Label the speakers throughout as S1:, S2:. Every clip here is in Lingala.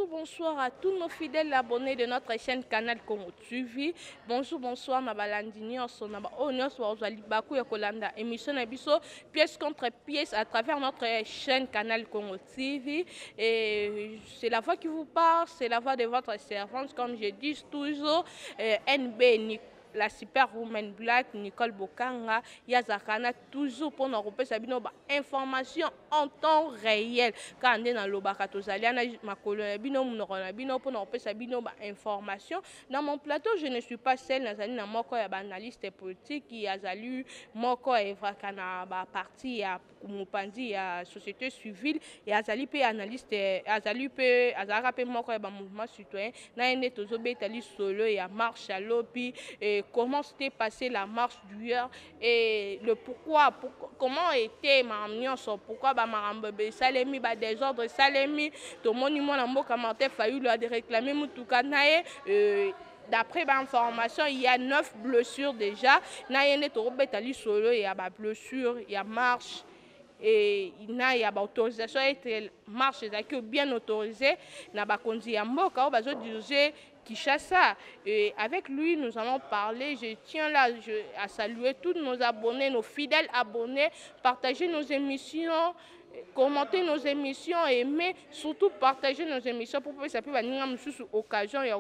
S1: Bonjour, bonsoir à tous nos fidèles abonnés de notre chaîne Canal Congo TV. Bonjour, bonsoir, Nabalandini, émission Nabiso, pièce contre pièce à travers notre chaîne Canal Congo TV. Et c'est la voix qui vous parle, c'est la voix de votre servante, comme je dis toujours, NB la superwoman black Nicole Bokanga Yazakana toujours pour nous repérer sabino ba information en temps réel quand on est dans l'obakato zaliana makolo bino munokona bino pour nous repérer sabino ba information. Dans mon plateau je ne suis pas seule, nazali na moko ya ba analyste politique qui azali moko evrakana ba parti ya mupandi ya société civile et azali pe analyste azali pe azara pe moko ya ba mouvement citoyen na ene tozo betali solo ya marche à lobby et comment s'était passé la marche d'hier et le pourquoi, comment était ma ambiance, pourquoi ma rambe salemi ba désordre salemi tout monument na mboka Martin Fayulu a réclamé mutukanae. D'après l'information, il y a 9 blessures déjà. Na yene to betali solo ya ba blessure, il y a marche et il y a autorisation être marche qui est bien autorisée na ba konzi ya mboka bazo diriger Kinshasa. Et avec lui, nous allons parler. Je tiens là à saluer tous nos abonnés, nos fidèles abonnés, partager nos émissions, commenter nos émissions, aimer, surtout partager nos émissions pour que ça puisse venir sous occasion et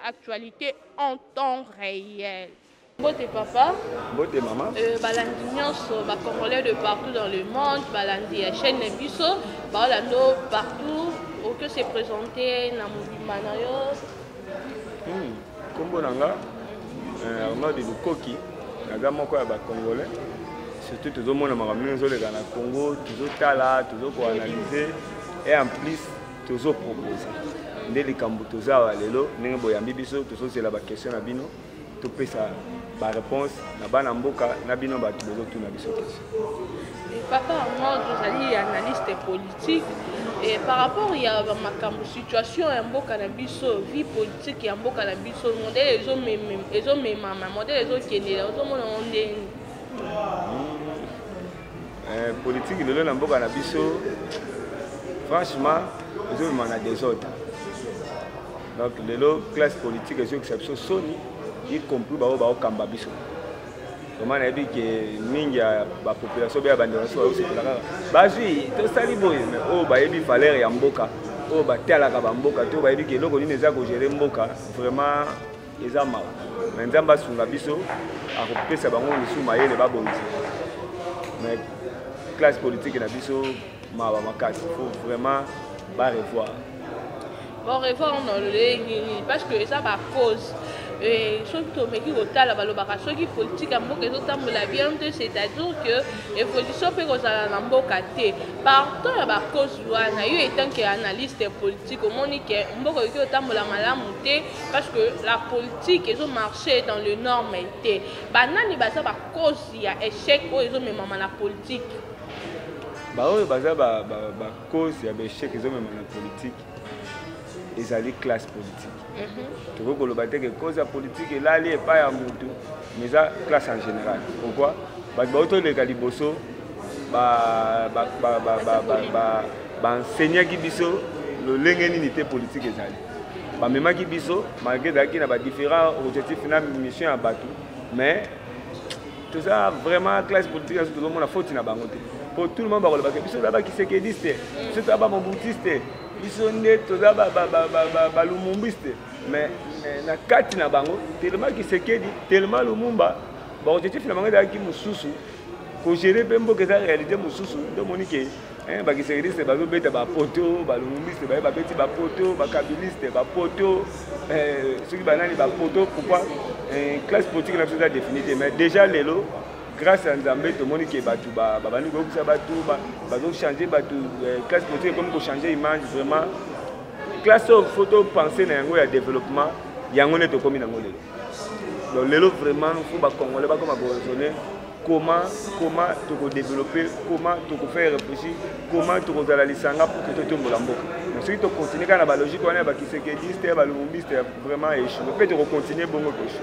S1: actualité en temps réel. Bote papa.
S2: Bote maman.
S1: Balandi nyonso, ba Congolais de partout dans le monde, balandi ya chaîne biso, balando partout, au que se présenter na mouvement na yo.
S2: Kombo nanga Arnaud de Lukoki, naga moko ya ba Congolais, surtout tout le monde makambo nzoleka na Congo, toujours tala, toujours ko analyser et en plus toujours proposer. Nde likambo toza lelo ndenge boyambi biso toujours c'est la ba question na bino, to pesa ba réponse na bana mboka na bino ba tuzo tuna biso question.
S1: Papa Arnaud, vous allez analyste politique. Et par rapport à ma situation en Bokanabiso, vie politique en Bokanabiso, modèle les hommes même modèle les autres qui est les hommes
S2: politique de l'homme en Bokanabiso, franchement, les hommes en a des autres. Donc les classe politique les exceptions sont y compris au Kambabiso. Comment on a dit que mingia la population bien abandonnée sur aussi pour la basi to sali boy mais oh ba yebi valeur ya mboka oh ba tela ka mboka to ba yebi que loko ni neza ko gérer mboka vraiment eza mal mais nzamba sunga biso a repesa bango ni suma yele ba bonzi mais classe politique na biso ma ba makasi faut vraiment ba revoir
S1: bon revoir non le parce que ça va cause et surtout mais qui otala balobaka soki politique ya mboka ezotambola bien te, c'est-à-dire que évolution pe kozala na mboka te partant ya bacause wana yo etant que analyste politique omoni ke mboka eki otambola malamu te parce que la politique ezomarche dans le norme te banani baza bacause ya échec oyo ezomemama na politique
S2: baoyo baza bacause ya baéchec ezomemama na politique ezali classe politique. Tu vois que le bâtiment est cause politique et là, il n'est pas à Moutou, mais la classe en général. Pourquoi? Parce que les caliboso, enseignant qui biso, le l'unité politique est allé. Même qui biso, malgré qu'il y a différents objectifs, une mission à battre, mais tout ça vraiment classe politique, tout le monde a faute na bangote. Pour tout le monde, biso là-bas qui se kédiste, biso là-bas mon boutiste. Ils sont nés tous là balumumbiste mais na kati na bango tellement qui se kedi tellement lumumba ba objectif na bango daki mususu ko gérer bembo que ça réalité mususu de monique ba qui se kedi c'est bazo beta ba poto balumumbiste ba beti ba poto ba kabiliste ba poto ceux qui banani ba poto pourquoi classe politique na chose définie mais déjà lelo grâce à Nzambe tout le monde qui est battu babani ko kusa batu bazo changer batu classe politique comme ko changer image vraiment classe photo penser na yango ya développement yango neto komi nango lelo donc lelo vraiment faut ba congolais ba comme raisonner comment tu peux développer comment tu peux faire réfléchir comment tu peux aller lisanga pour que tu tombes la mboka mais si tu continues kana ba logique on ba kisekediste ba lumumbiste vraiment échoué peut tu continuer bongo coach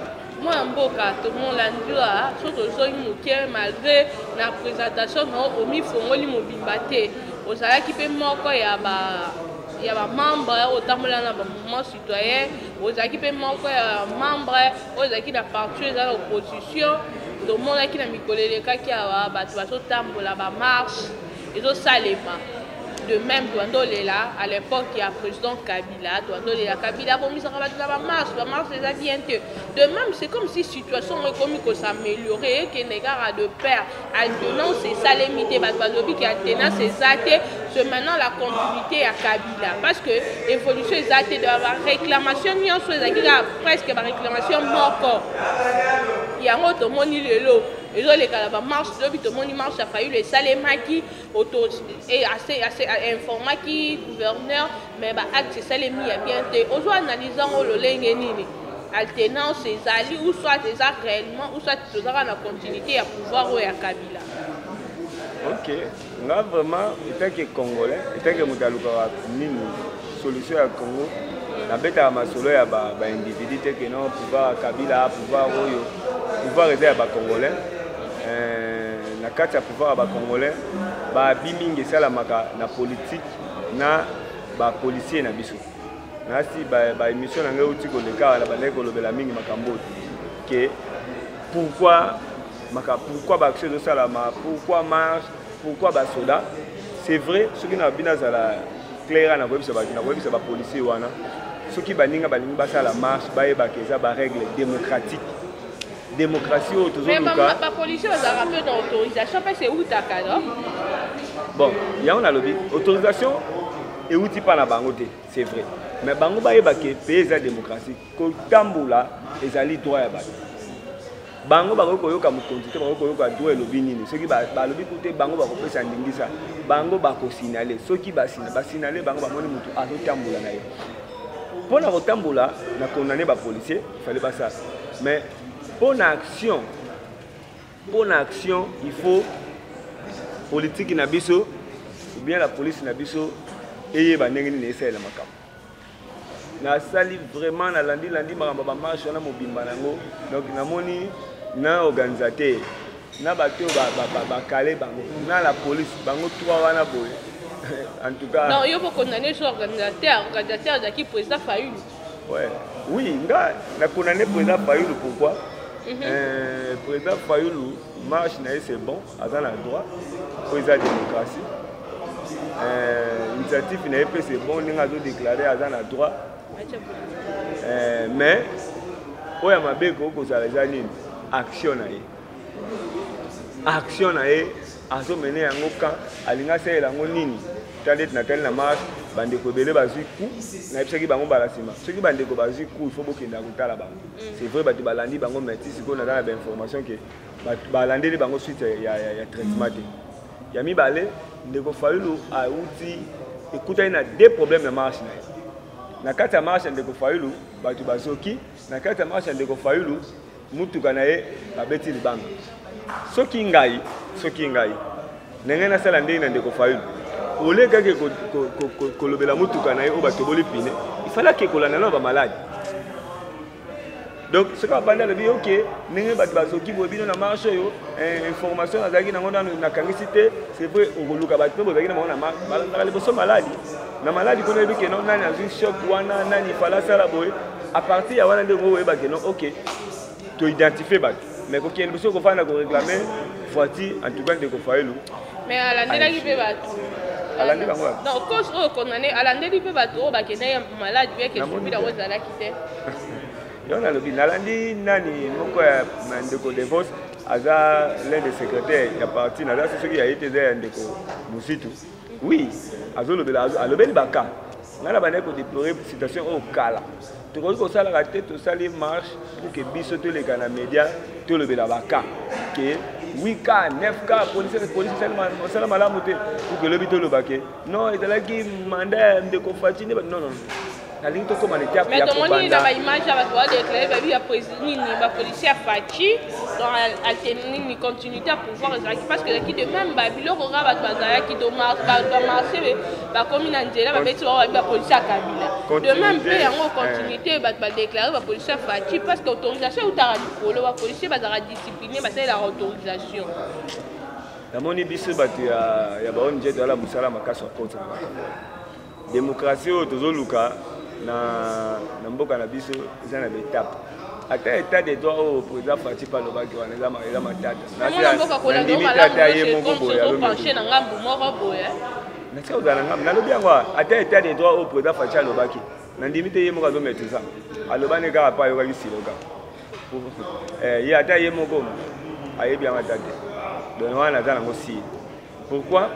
S1: moi mboka tout le monde landua surtout zo muke malgré la présentation no omi fongoli mobimba te ozala ki pe moko ya ba il y a des membres autant que le mouvement citoyen, aux équipes membres, aux équipes de parti de l'opposition, tout le monde qui a mis les cas qui a la marche, et tout ça les mains. De même, là, à l'époque, il y a le président Kabila, Kabila, la marche les a bien. De même, c'est comme si la situation économique s'améliorait, que les gars de pair, maintenant, c'est ça les mités, qui a ces athées, c'est maintenant la continuité à Kabila. Parce que l'évolution des athées de la réclamation, il y a presque la réclamation mort. Il y a un autre monde, et là, les gars, marche, tout le monde marche, a fallu les salémaki, et assez informé qui gouverneur, mais c'est ça les mis à bien. Aujourd'hui, analysant le lengeni, alternance, ces alliés, ou soit des arts réellement, ou soit des arts en continuité à pouvoir ou à Kabila.
S2: Ok, là vraiment, étant que Congolais, étant que Moutalouka une solution à Congo, la bête à ma solo, il y a un individu qui non pouvoir Kabila, pouvoir aider à Congolais. Na kati ya pouvoir ba congolais ba bimingi sala maka na politique na ba policier na biso na si ba émission na ngai uti ko le ka na ba ndeko lobela mingi makambo que pourquoi ba action de sala pourquoi marche pourquoi ba soda c'est vrai ce qui na bina sala clair na webisa ba policier wana ce qui baninga balingi ba sala marche ba eba keza ba règle démocratique démocratie autour
S1: mais la police a rappelé dans l'autorisation parce que c'est où ta cadre.
S2: Bon, il y a autorisation et où tu pas la bangote, c'est vrai. Mais bango ba yeba ke pays la démocratie ko tambola ezali droit ya bato. Bango ba ko yoka mu constitution ba ko yoka droit lobi nini. Ceux qui ba lobi côté bango ba ko pesa ndingisa. Bango ba ko signaler. Ceux qui ba signaler bango ba moni mutu azo tambola na ye. Pour la tambola na condamner ba policier, il fallait pas ça. Mais pour l'action, il faut politique nabiso ou bien la police nabiso et banengini n'essaie la makam. Na sali vraiment na lundi maramba marche na mobimba nango donc na moni na organisateur na bato ba calé bango na la police bango trois wana boy. En tout cas
S1: non, il faut condamner sur organisateur de qui président Fayoulou.
S2: Ouais. Oui, na condamné président Fayoulou pourquoi? Président Fayoulou marche c'est bon, à dans le droit, président démocratie. L'initiative c'est bon, on a déclaré à dans le droit. Mais, il y a action action azo mener un camp, alinga c'est la nini. Tandis que na marche, bande ko belé bazui coup, na epsaki bango balasima. Ceux qui bande ko bazui coup, il faut beaucoup d'indakuta là-bas. C'est vrai batu balandi bango métis ko na dans l'information que balandi les bango suite il y a traitement. Il y a mi balé de ko Fayoulou a outil écoute il y a deux problèmes de marche na kati ya marche de ko Fayoulou batu bazoki na kati ya marche de ko Fayoulou mutu kanaye babeti libanga. Soki ngai nenge na sala ndenge na ndeko Fayoulou ole kake kolobela mutuka na ye o batoboli pine il fallait que kolana na ba malade donc ce qu'on banda le OK nenge bat bazoki bobino na marche yo information azaki na ngona na kangicité c'est vrai okoluka bat bo zaki na ngona na le boso maladie na maladie ko na biki non nani azu choc wana nani fala sala boy à partir ya wana ndeko ba ke non OK to identifier bat mais ko kiel boso ko fana ko réclamer voiture en tout cas ndeko Fayoulou
S1: mais à la ndela ki pe bat non, cause au condamné, à l'année peut battre au baquet malade bien que je suis dans la quitter.
S2: Il y a le binalandi nani moko ndeko Devos aza l'un des secrétaires il y a parti na là c'est ce qui a été there ndeko Musitu. Oui, azo le bela a le bel baka. Na la bande ko déplorer situation au kala. Tu vois que ça la tête tout ça les marche pour que biso tous les canaux médias tout le bela baka que 8K, 9K, police seulement la montée pour que le bito le baquet. Non, il est là qui mandat de confatiner. Non. La ligne de commande était
S1: mais tout le monde a une image à voir déclarer, il y a un policier à Fachi, dans une continuité à pouvoir parce que l'équipe de même, il y a qui doit marcher, comme il y a un policier à Kabila. De même, il y a une continuité à déclarer le policier à Fachi parce que l'autorisation est à la policier va discipliner, c'est la autorisation.
S2: La moni biso batu ya baoni jet wala musala makasa contre. démocratie oyo tozoluka na mboka na biso eza na étape ata état de droit au président Faci palobaki wana eza matata
S1: ndimite ata ye moko boye
S2: natika ozala na ngambo nalobi yango ata état de droit au président Faci alobaki na ndimite ye moko azomaîtrise alobani kaka pa ayokaki siloka ye ata ye moko ayebi yango ata te donc wana aza nango sire pourquoi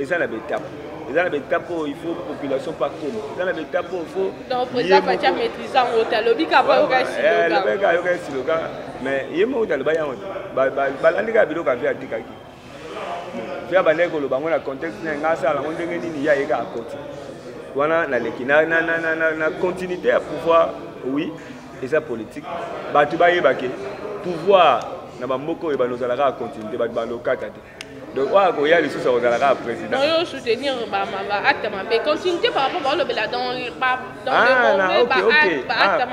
S2: eza na bétape eza na bétape oyo il faut population pas comme eza na bétape oyo il faut
S1: donc président Faci amaîtrise yango te alobi kaka
S2: ayokaki siloka mais ye moko te aloba yango te balandi kaka biloko avi atikaki via bandeki koloba yango na contexte na nga asala yango ndenge nini ye ayeka akoti wana naleki na continuité ya pouvoir oui eza politique bato bayebake pouvoir na bamboka oyo banozalaka ya continuité bato balokata te donc oyo akoya lisusu akozalaka ya président
S1: oyo soutenir baacte mabe continuité par rapport baolobela dans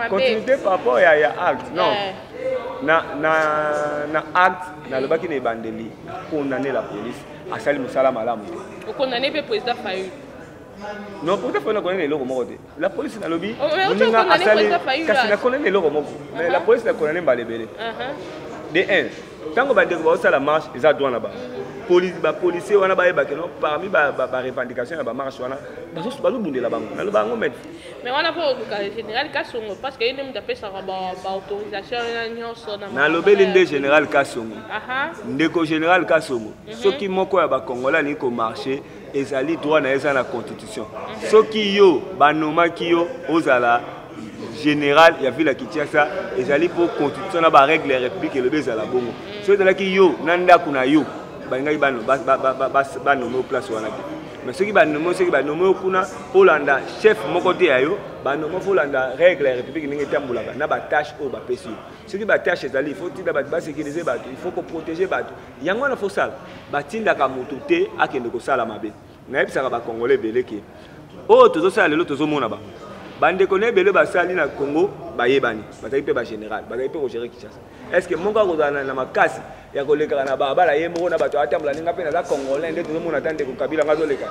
S2: continuité par rapport ya acte non na acte nalobaki na ebandeli condamner la police asali mosala malamu te
S1: okondamne mpe président Fayulu
S2: non pourtant faut connaître eloko moko te la police nalobi moninga asali kasi na connaître eloko moko mais la police na connaître mbalebele de 1 tango bandeko baosala marche eza droit na ba policier wana bayebake no parmi barevendication ya bamarche wana bazobundela bango naloba yango maître
S1: mais wana mpo oluka général Kasongo parce que ye nde mutu apesaka baautorisation nyonso
S2: nalobeli nde général Kasongo ndeko général Kasongo soki moko ya bakongolais alingi komarche ezali droit na eza na constitution soki yo banomaki yo ozala général ya ville ya Kinshasa ezali pour constitution na barègle ya république elobi ezala bongo so ezalaki yo na ndako na yo balingai banome place wana te mais soki banome kuna olanda chef moko te ya yo banome olanda règle ya république ndenge etambolaka na batâche oyo bapesi yo soki batâche ezali il faut tinda bato basécuriser bato il faut koprotéger bato yango wana fosala batindaka moto te akende kosala mabe nayebisaka bakongolais ebele ke oyo tozosala lelo tozomona ba bandeko na ebele basali na Congo bayebani bazali mpe bagénéral bazali mpe kogere Kinshasa est-ce que moko akozala na makasi ya kolekaka na balabala ye moko na bato atambola ndenge mpe naza congolais nde tozomona ata ndeko Kabila nga azoleka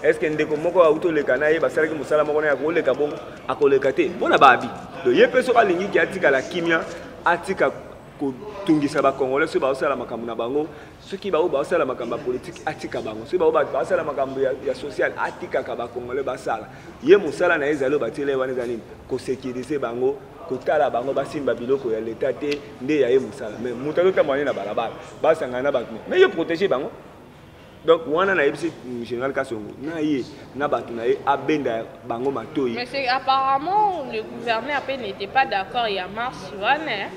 S2: est-ce que ndeko moko auti oleka na ye basalaki mosala moko na ye akoleka bongo akoleka te mpona babi donc ye mpe soki alingiki atikala kimia atika kotungisa bakongolais soki baosala makambo na bango soki bao baosala makambo ya politique atika bango soki bao baosala makambo ya social atikaka bakongolais basala ye mosala na ye ezali oyo batiela ye wana eza nini kosécurize bango kotala bango basimba biloko ya leta te nde ya ye mosala mais moto azotambola ne na balabala basangana na bato mais ye protéger bango donc wana nayebisi général Kasongo na ye na bato na ye abenda bango matoi
S1: mais c'est apparemment le gouverneur après n'était pas d'accord il y a mars wana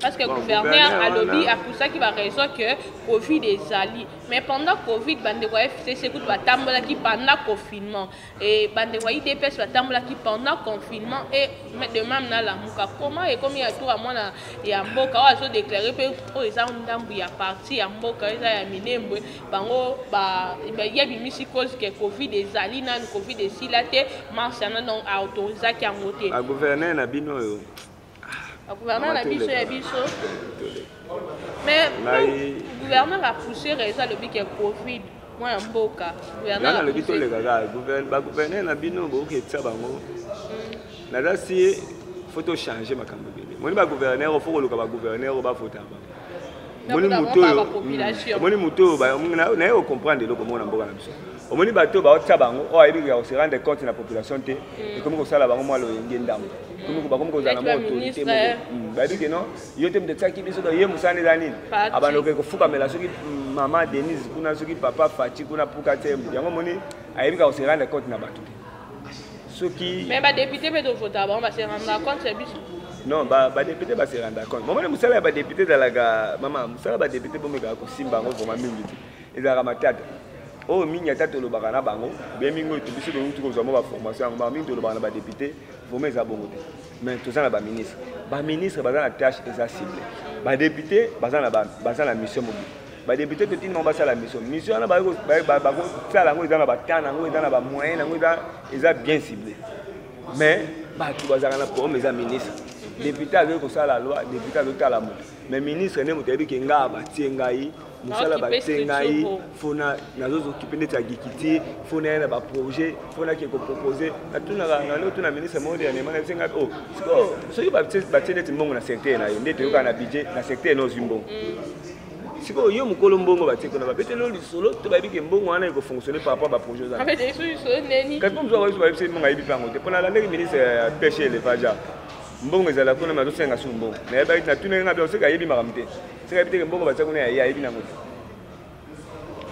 S1: parce que le gouverneur a lobby a poussé qui va raison que Covid est allé. Mais pendant Covid, bandeko FCC écoute va tambola qui pendant confinement et bandeko IDPS va tambola qui pendant confinement et de même na la muka comment et comme il y a tout à moi na ya mboka wa so déclarer pe o eza ndambu ya parti ya mboka eza ya minembwe bango ba ya bimisi cause que Covid est allé na Covid est si là te mars na donc a autorisé qui a monté.
S2: A gouverneur na bino yo
S1: le gouverneur a biso ya biso mais le gouverneur a poussé raison le bic Covid moi mboka gouverneur a
S2: poussé le gouverneur na bino boketsa bango naza si faut changer makambo bele moni ba gouverneur faut koluka ba gouverneur ba fota ba moni muto ba na yo comprendre loko mona mboka na biso omoni bato ba otsa bango o ayebi ka se rendre compte na population te et comme ko sala bango moi lo yenge ndambo comme ko zana mo autorité mo ba bi non yo te mtetsa ki biso do ye musane zanini abanoke ko fuka mela soki mama Denise kuna soki papa Faci kuna puka tembo yango moni ayebi ka se rendre compte na bato soki
S1: mais ba député be do vota ba on va se rendre compte c'est biso
S2: non ba député ba se rendre compte moment musala ba député dalaga mama musala ba député bomeka ko simba ngo vraiment mingi ezaka matata oh minya tata lobaka na bango bien mingo to biso do utu ko zamo ba formation ba mingi to lobaka na ba député vomé za bongo mais to za na ba ministre baza na tâche eza ciblée ba député baza na mission mobile ba député to tin nomba sala mission na ba sala ngo eza na ba tana ngo eza na ba moyen ngo eza bien ciblé mais ba tu baza na problème eza ministre député azo ko sala loi député azo tala moto mais ministre ne motabi ke nga batengai musala batengai fona nazo occuper net ya gikiti fona na ba projet fona ke ko proposer na tuna na tuna ministre mode ya nemana senga oh so ba batenet mbongo na secteur na yo ndete yoka na budget na secteur no zimbongo siko yo mukolo mbongo bateko na babete lo lisolo to babi ke mbongo wana iko fonctionner par rapport ba projet za
S1: avec des solutions neni
S2: quand on doit voir c'est mbongo ayibi pango te pona la ndenge ministre pêche élevage mbongo ezala kuna mazo senga su mbongo na ba na tuna nga byo seka yebi makamte seka biteke mbongo bateko na ya yebi nango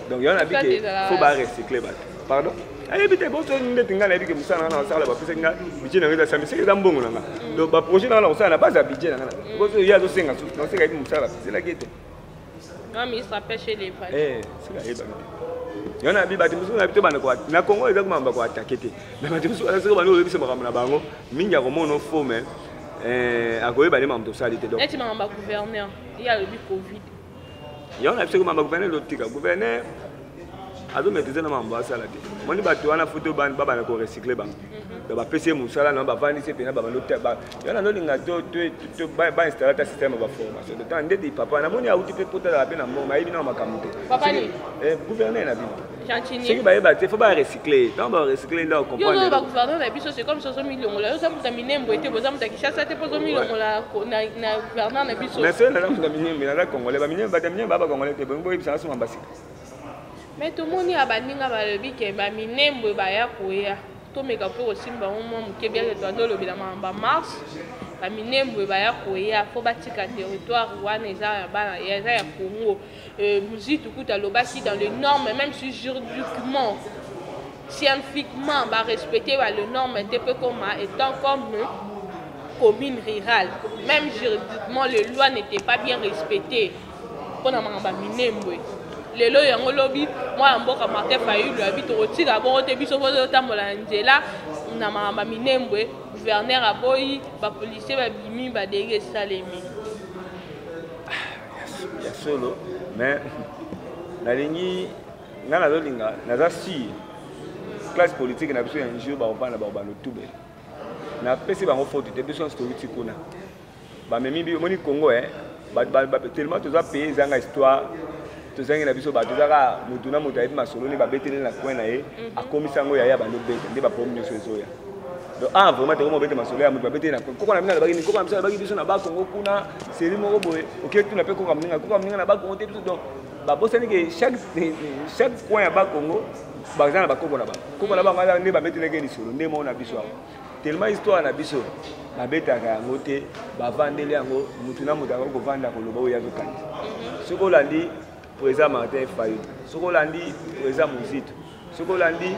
S2: donc yo na bi ke faut ba recycler ba pardon ayebi te bo so ndete nga na yebi ke musana na sala ba pesa nga budget na nga sa miseke za mbongo na nga donc ba projet na osala na base budget na nga bo so ya zo senga su na seka yebi musala c'est la gete
S1: non ministre pêche élevage
S2: seka yeba il y en a qui ont na Congo ils ont pas attaquer mais bati musu ala seko bano lebisa makambo na bango mingi ya komono faux mais akoyeba les membres de ça donc
S1: et mamba gouverneur il y a le Covid
S2: il y en a qui mamba gouverneur lotika gouverneur azo maîtriser na mambo asala te moni bato wana photo ban baba na ko recycler bango ba PC musala na ba vandi se pena baba lote ba yana no linga to ba installer ta système ba formation de temps ndeti papa na moni auti pe pota la pena mbongo ayibi na makambo te
S1: papa ni
S2: gouverneur na bino
S1: Chantini
S2: c'est que ba te faut ba recycler donc ba recycler là comprendre
S1: yo ba gouverneur na biso c'est comme 60 millions là yo ça muta minembo ete boza muta kishasa te pozo millions la na gouverneur na biso
S2: mais c'est là muta minembo na congolais ba minembo ba minembo ba congolais te bongo ibisa so ambassadeur
S1: mais tout moni abaninga ba lebi ke ba minembo ba ya koya to meka po simba mo muke bien to ndo lobi la mamba mars ba minembo ba ya koya fo batika territoire wana eza ba ya Congo musique tout à l'obaki dans les normes même si juridiquement scientifiquement ba respecter les normes un peu comme étant comme commune rurale même juridiquement les lois n'étaient pas bien respectées pour na mamba minembo lelo yango lobi moi mboka Martin Fayulu habite rotika bo te biso bo tambola nzela na mamba minembwe gouverneur aboyi ba policier ba bimi ba dege salemi
S2: ya solo mais na lingi ngana lolinga naza si classe politique na biso ya njio ba opana ba obano tube na pesi bango faute te biso historique kuna ba memi bi moni Congo ba tellement tous a pays zanga histoire tozangi na biso bato zaka mutu na mutu ayebi masolo ni babeteli na coin na ye akomisa ngo yaya bando bete nde ba problème nyonso ezoya donc vraiment te ko bete masolo ya mutu babeteli na koko na mina na bakini koko na misala baki biso na ba Congo kuna seri moko boye ok tu na pe koko mninga na ba Congo te biso donc ba bosani ke chaque coin ya ba Congo bazana ba koko na ba ngala nde babeteli ke lisolo nde mo na biso awo tellement histoire na biso babetaka yango te bavandeli yango mutu na mutu ako kovanda koloba oyo azokandi soki olandi président Martin Fayulu, ce qu'on a dit, président Mouzit, ce qu'on a dit,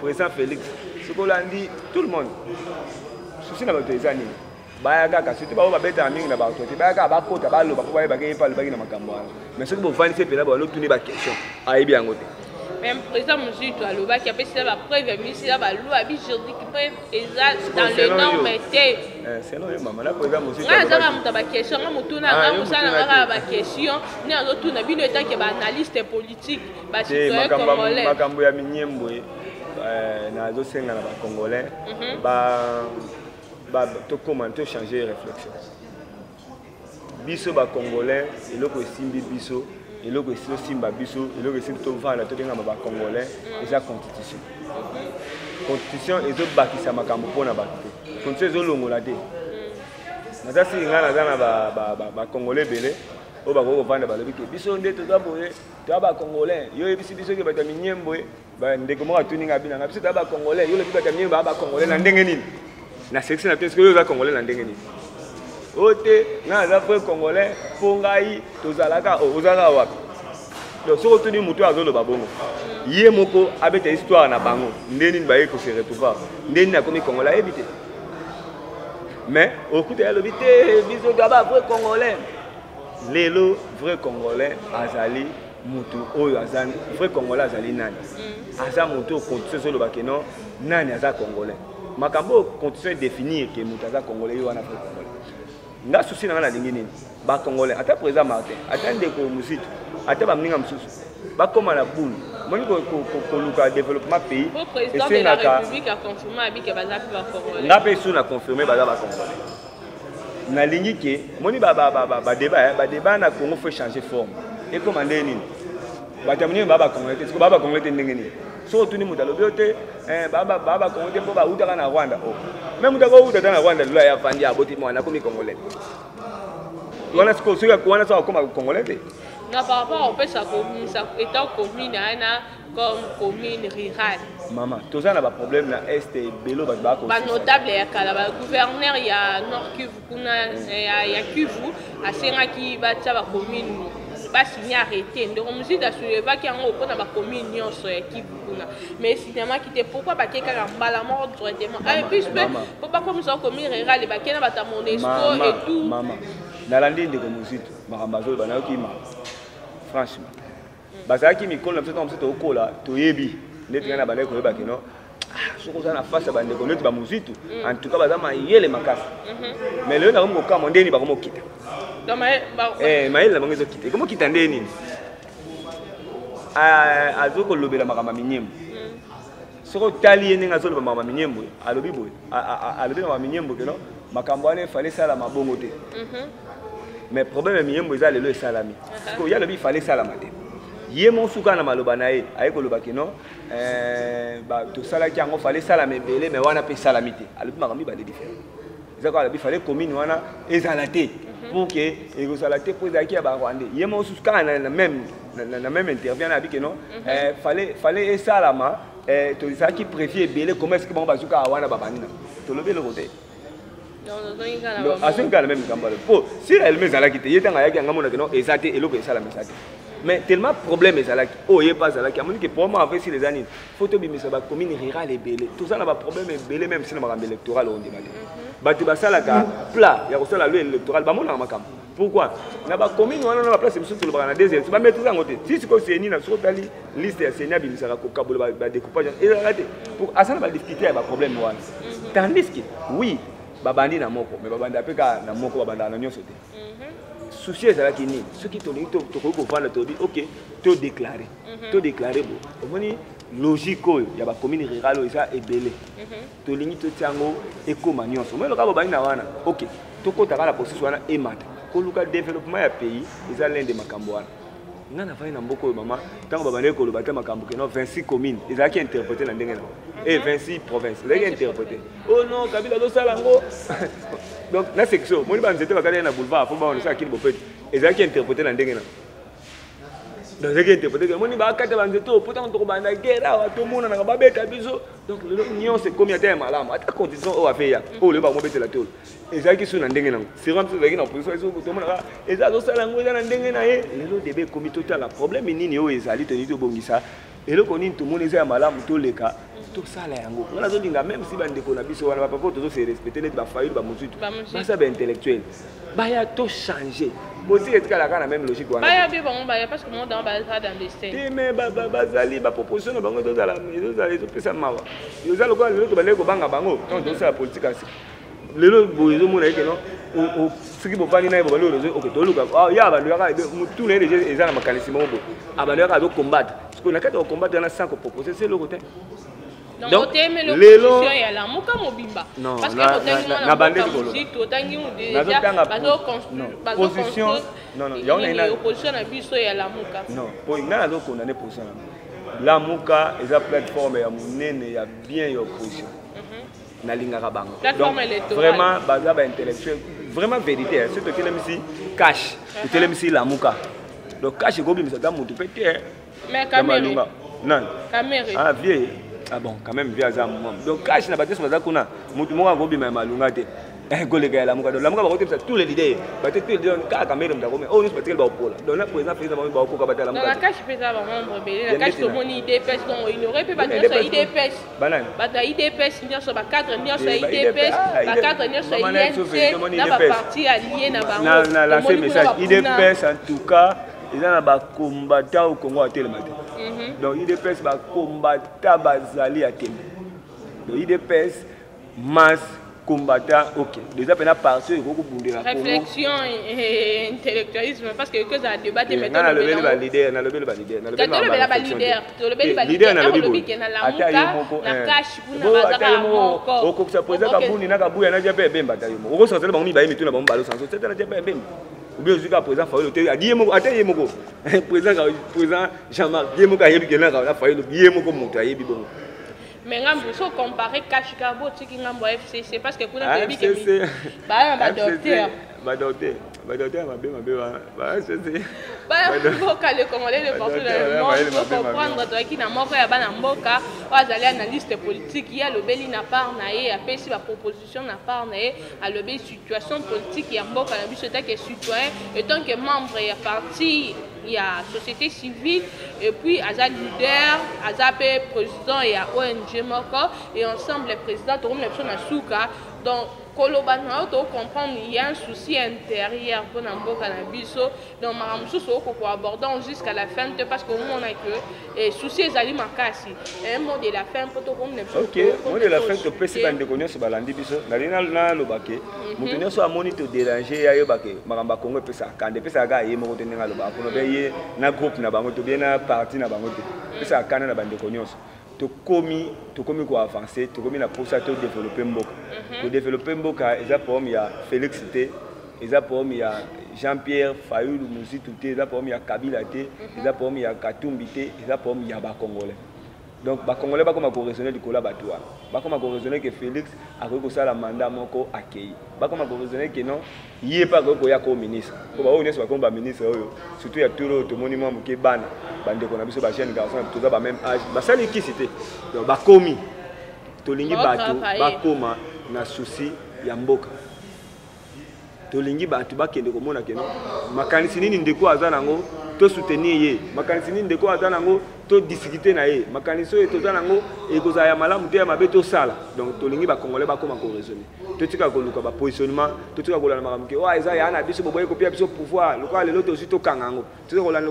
S2: président Félix, ce qu'on a dit, tout le monde. Souci n'a pas été des années. Bayaga, si tu vas au bête en ligne, Bayaga, Bakota, Balo, Bakoua, Bagay, pas le bagay dans ma campagne. Mais ce que vous faites, c'est que vous avez tourné la question. Aïe bien,
S1: même président Mouzit, qui a fait la preuve, mais c'est la loi, juridique, exact, dans les normes étaient.
S2: C'est non, maman, là, président Mouzit.
S1: Ah, ça va monter ma question, on a ma question, ni à l'autre, on a vu le temps qu'il y a un analyste politique, citoyen congolais.
S2: Makambo ya Minyembwe, na zo senga na ba congolais, to commenter changer réflexion. Biso ba congolais, eloko simbi biso. Et le récit Simba Bisso, et le récit de Tovana, tout le monde congolais, et la constitution. Constitution, et autres bâtis, ça m'a cambo pour la bâtie. Constitution, c'est l'ongolade. Mais ça, c'est un congolais belé, au bas au vent de Balobi. Bisso, on dit tout d'abord, tu as un congolais, il y a des bisso qui va te miner, des comment à tuning à bien, tu as un congolais, il y a des bisso qui va te congolais, l'andengeni. La section, c'est ce que vous avez congolais, l'andengeni. Ote na za frère congolais pongai tozalaka ozala wapi donc so tuni mutu azolo babongo ye moko abeta histoire na bango ndeni baye ko se retrouver ndeni na komi congolais éviter mais okuta ya lobité biso gaba vrai congolais lelo vrai congolais azali mutu oyo azani vrai congolais azali nani aza mutu constitution so lobake non nani aza congolais makambo constitution définir que mutu aza congolais yo wana vrai congolais nga souci na na lingi nini ba congolais ata président Martin ata ndeko musitu ata ba mninga msusu ba koma na boule moni ko luka développement pays
S1: et c'est la République a confirmé abi que baza ba congolais
S2: nga pe sou na confirmer baza ba congolais na lingi ke moni ba débat na Congo faut changer forme et commander nini batamuni baba congolais parce que baba congolais ndenge ni so tuni mutalo biote baba congolais po ba utaka na Rwanda même mutaka utaka na Rwanda lula ya fandi aboti mwana komi congolais wana siko suka kuana sawa koma congolais te
S1: na par rapport au pesa commune ça étant commune ana comme commune rurale
S2: maman tout ça na ba problème na est et belo ba ko
S1: ba notable ya kala ba gouverneur ya Nord Kivu kuna ya Kivu asenga ki ba tsa ba commune ba signé arrêté ndeko musida souleva ki yango pona ba commune nyonso ya Kivu kuna mais cinéma qui était pourquoi ba keka mbala mort directement et puis pour pas comme ça commune rurale ba kena ba ta Monesco et tout
S2: maman nalandi ndeko musito makambazo bana ki ma franchement bazaki mikolo na mseto mseto okola toyebi ndeti ngana bana ko yeba kino soko za na face bande ko ndeti ba muzitu en tout cas bazama yele makasi mais leo na ko kama ndeni ba ko mokita mayele na bangezo kita ko mokita ndeni azoko lobela makama minyembo soko tali yene ngazo loba makama minyembo alobi boy alobi na minyembo kino makambo ane fallait sala mabongo te mais problème minyembo eza lelo esalami ko ya lobi fallait sala mate ye mon suka na maloba na ye aye ko loba kino ba to sala ki yango fallait sala mebele mais wana pe salamité alobi makambi ba différent ezako alobi fallait commune wana ezalate pour que ezalate pour ezaki ya ba Rwanda ye mon suka na même intervient na bi kino fallait esalama to ça qui préfère belé comment est-ce que bon bazuka wana babani to lobi le côté asenga la même kambale po si elle me zala kite yeta ngaya ki ngamona kino ezate eloko esala mesate mais tellement problème ezalaki oh yé pas zala ki amoni que pour moi avec si les années photo bimisa ba commune rurale ebele tout ça na ba problème ebele même si na makambe électoral on demande batu basala ka plat ya kosala le électoral ba mona makam pourquoi na ba commune wana na ba place misusu le ba na deuxième ba mettre ça ngote si siko seni na soko tali liste ya seni bimisa ko kabolo ba découpage ezalate pour asana ba difficulté ba problème wana tandis que oui babandi na moko mais babandi apeka na moko babanda na nyonso te souci ezalaki nini soki tolingi tokoki kovanda tobi ok to déclarer bo omoni logique oyo ya bacommune rurale oyo eza ebele tolingi totia yango ekoma nyonso omoni loka babandi na wana ok tokotaka na processus wana emata koluka développement ya pays eza l'un de makambo wana nga na fai na mboka oyo mama ntango babandi koloba te makambo keno 26 communes ezalaki interprété na ndenge na et 26 provinces ezalaki interprété oh non Kabila azosala yango donc na section moni banzete bakali na boulevard fo baona ça kini bopete ezalaki interprété na ndenge na donc ezalaki interprété moni bakata banzete opota ko banda guerre awa tomona na babeta biso donc le nyonso ekomi ata ya malamu ata condition oyo afeya oyo le bamobetela tolo ezalaki so na ndenge nango siramso ezalaki na opposition eso tomonaka eza azosala yango eza na ndenge na ye lelo debe ekomi totala problème nini oyo ezali toni tobongisa eloko nini tomoni eza ya malamu toleka tosala yango nga nazolinga même si bandeko na biso wana bapapa tozose respecte neti bafayulu bamosutu basa baintellectuel baya tochanger boti etikalaka na même logique wana
S1: baya bi bango baya parce que monde dans baza dans des scènes
S2: mais bazali baproposition na bango tozala ezopesa mawa yoza lokola lelo tobandeki kobanga bango donc tosala politique asi lelo boye ezomona eke no soki bofandi naye bobali oyo ok toluka ya bandu yaka mutu na ye deja eza na makanisi moko boye abandu yaka azokombatre parce que na kati ya kokombatre wana sans kopropose se eloko te
S1: donc lelo ya la muka mobimba parce que
S2: na bande likolo
S1: totangi déjà
S2: position non
S1: ya opposition na biso ya la muka
S2: non po nga nazo condamner position la muka eza plateforme ya monene ya bien ya opposition na lingaka bango donc vraiment baza ba intellectuel vraiment vérité c'est to kelem si cash to kelem si la muka donc cash ko bimisa ta mutu pété
S1: mais caméra
S2: non
S1: caméra
S2: ah vieux ah bon quand même via ça donc cash na bateso baza kuna mutu moko ngobima malunga te golega la muka donc la muka ba kotisa tous les leaders bateso tous les leaders ka caméra mdako mais oh nous bateso ba opola donc na président président ba ko ka batala muka
S1: la cash pesa ba membre belé la cash to moni IDPS donc il aurait pu battre IDPS banane bata IDPS nyonso ba cadre nyonso IDPS ba cadre nyonso INC na ba parti allié na bango
S2: na lancer message IDPS en tout cas ils ont ba combattant au Congo à tel matin donc IDPS ba combattant bazali à tel donc IDPS masse combattant, ok. Déjà, on a parti, il faut que la
S1: réflexion et intellectualisme, parce que ça a débatté
S2: maintenant. On a levé le leader, on a levé le leader.
S1: On a levé le leader, on a levé le leader, mais on peut comparer Kashikabo à FCC parce que pour nous,
S2: FCC,
S1: analyste politique, il y a le Beli na part naé, a fait la proposition na part naé, à le situation politique, il y a Mboka na bisoté que citoyen, et tant que membre il y a parti, il y a société civile, et puis Azad leader, Azad président et à ONG Moko, et ensemble les présidents, tout le monde est Souka. Donc, Kolobana, on comprendre il y a un souci intérieur pour Namboka Nabiso. Donc, Maramoussou, on peut aborder jusqu'à la fin, parce qu'au moins on a que les soucis alimakasi. Un mot de la fin pour tout le monde.
S2: Ok, mot de la fin, tu peux se faire déconner sur Balandi Biso. Nalina Lobake, Moutonio soit monité déranger à Yobake, Maramba Congo Pesa, quand des Pesa Gaye, Motenga Loba, pour veiller na groupe Nabangoto, bien na parti Nabangoto, Pesa Kana Bandeconios. Tu commis quoi avancer, tu commis la procédure de développer Mboka. Pour développer Mboka, il y a Félix T, il y a Jean-Pierre Fayoul, il y a Kabila T, il y a Katumbi T, il y a Congolais. Donc, les Congolais vont raisonner du collab à toi. Ils vont raisonner que Félix a reçu le mandat moko accueilli. Ils vont raisonner que non, il n'est pas comme ministre. Ils vont raisonner comme ministre. Surtout, il y a tout le monument qui est ban. Bande qu'on a vu sur la chaîne garçon, tout ça, même âge. Ça, c'est qui c'était? Donc, Bakomi. Tolingi Bato, Bakoma, na souci, Yamboka. Tolingi Bato, Bakende, comme on a dit. Makanisini Ndeko Azanango, to soutenir ye. Makanisini Ndeko Azanango, to discuter na ye. Makaniso et to Zanango, et que ça y a malam, tu as ma bête sala. Donc, Tolingi Bakongolais, Bakoma, raisonner. Tout ce qui a un positionnement, tout ce qui a un positionnement, il y a un abysse, il y a un pouvoir, le quoi, l'autre aussi, au Kangango. Tout ce qui a un quoi, le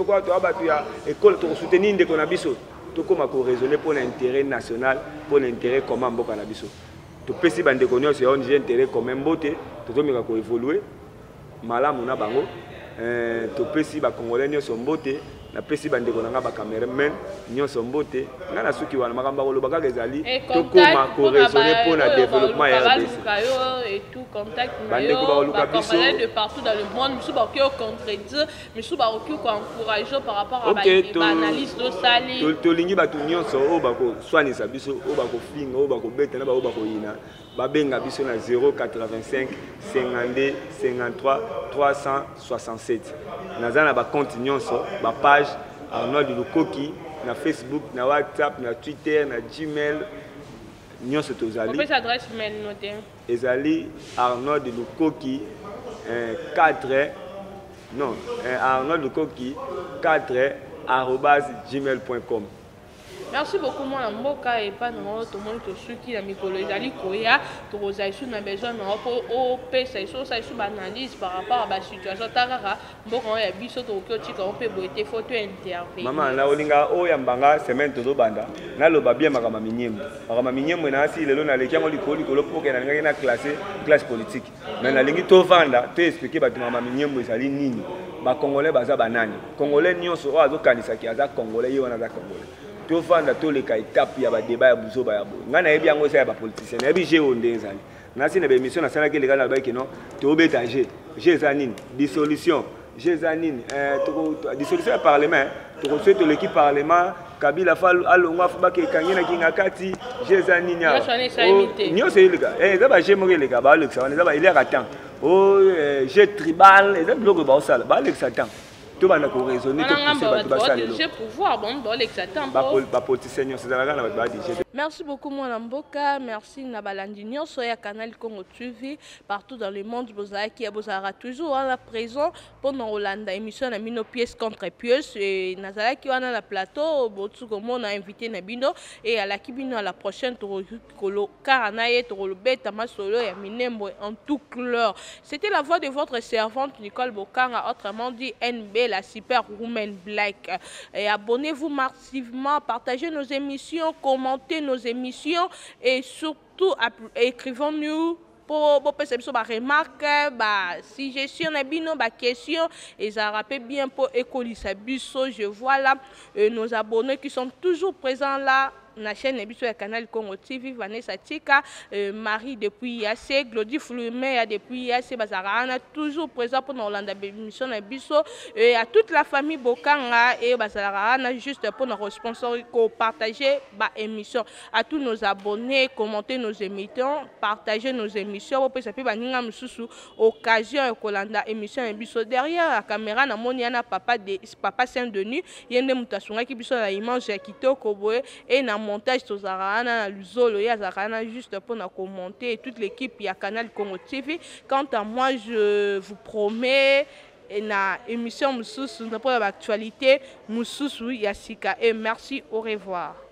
S2: quoi, tu as école, tu soutenir des conabiso. Tout comme raisonner pour l'intérêt national, pour l'intérêt commun, Bokanabiso. Tu peux si bande connaître, c'est un intérêt commun, beauté, tu dois évoluer. Malam, on a bango. Tu peux si les Congolais sont beauté. Na pesi bande ko nanga ba cameraman nyonso mbote nga na suki wana makamba ko lobaka ezali to koma ko raisonner pour le développement RDC
S1: et tout contact bande ko ba luka biso de partout dans le monde musu ba ko contredire musu ba ko encourager par rapport à ba analyse do sali
S2: to lingi ba to nyonso o ba ko soinisa biso o ba ko finga o ba ko beta na ba o ba ko yina ba benga biso na 085 52 53 367 nazana ba compte nyonso ba page Arnaud de Lukoki na Facebook, na WhatsApp, na Twitter, na Gmail. Nous sommes tous allés.
S1: On peut s'adresse mail noter.
S2: Ezali Arnaud de Lukoki 4 non Arnaud de Lukoki 4 @gmail.com.
S1: Merci beaucoup moi mboka et pas non tout le monde qui qui la mycologie ali koya to rosaïsou na besoin na pour au pesa so ça sous analyse par rapport à la situation tarara mboka ya biso to ko tika on peut boiter photo interview
S2: maman na olinga o ya mbanga semaine to banda na loba bien makama minyembo na si lelo na lekiango likoli kolo pour que na ngaki na classe politique mais na lingi to vanda te expliquer ba mama minyembo ezali nini ba congolais baza banani congolais nyonso o azokanisa ki aza congolais yo wana za congolais to vanda to le ka étape ya ba débat ya buzo ba ya bo ngana yebi yango sa ba politicien yebi je onde ezali na si na ba émission na sala ke le kana ba ke non to beta je zanine dissolution je zanine dissolution du parlement to souhaite l'équipe parlement Kabila fall alongwa fa ke kangena kinga kati je zanine ya nyo se le ga za ba je mo le ga ba le sa za ba il est à temps oh je tribal et ça bloque ba sala ba le sa temps tout va nous raisonner
S1: merci beaucoup mon Mboka, merci Nabalandinion soya canal Congo TV partout dans le monde qui a toujours à la présent pendant Hollande émission na mino pièce contre pièce et Nazala qui va dans la plateau botu comme on a invité Nabino et à la kibino à la prochaine toro karanaye toro le beta masolo et minembo en tout couleur. C'était la voix de votre servante Nicole Bokanga, autrement dit NB la super woman black. Et abonnez-vous massivement, partagez nos émissions, commentez commenter nos émissions et surtout écrivons-nous pour percevoir ma remarque, suggestion, ma question, et ça rappelle bien pour écoliser biso. Je vois là nos abonnés qui sont toujours présents là. La chaîne sur le canal Congo TV, Vanessa Tika, Marie depuis Yassé, Glody Floumé depuis Yassé, Bazarana, toujours présent pour nous lancer l'émission Biso, et à toute la famille Bokanga et Bazarana, juste pour nous sponsoriser, partager l'émission. À tous nos abonnés, commenter nos émissions, partager nos émissions, pour que ça puisse nous occasion de l'émission Biso. Derrière la caméra, il y a Papa Saint-Denis, il y a une mutation qui est l'image qui est et montage tozarana luzolo ya zarana juste pour commenter toute l'équipe ya Canal Congo TV. Quant à moi, je vous promets na émission mususu na pour l'actualité mususu ya sika et merci, au revoir.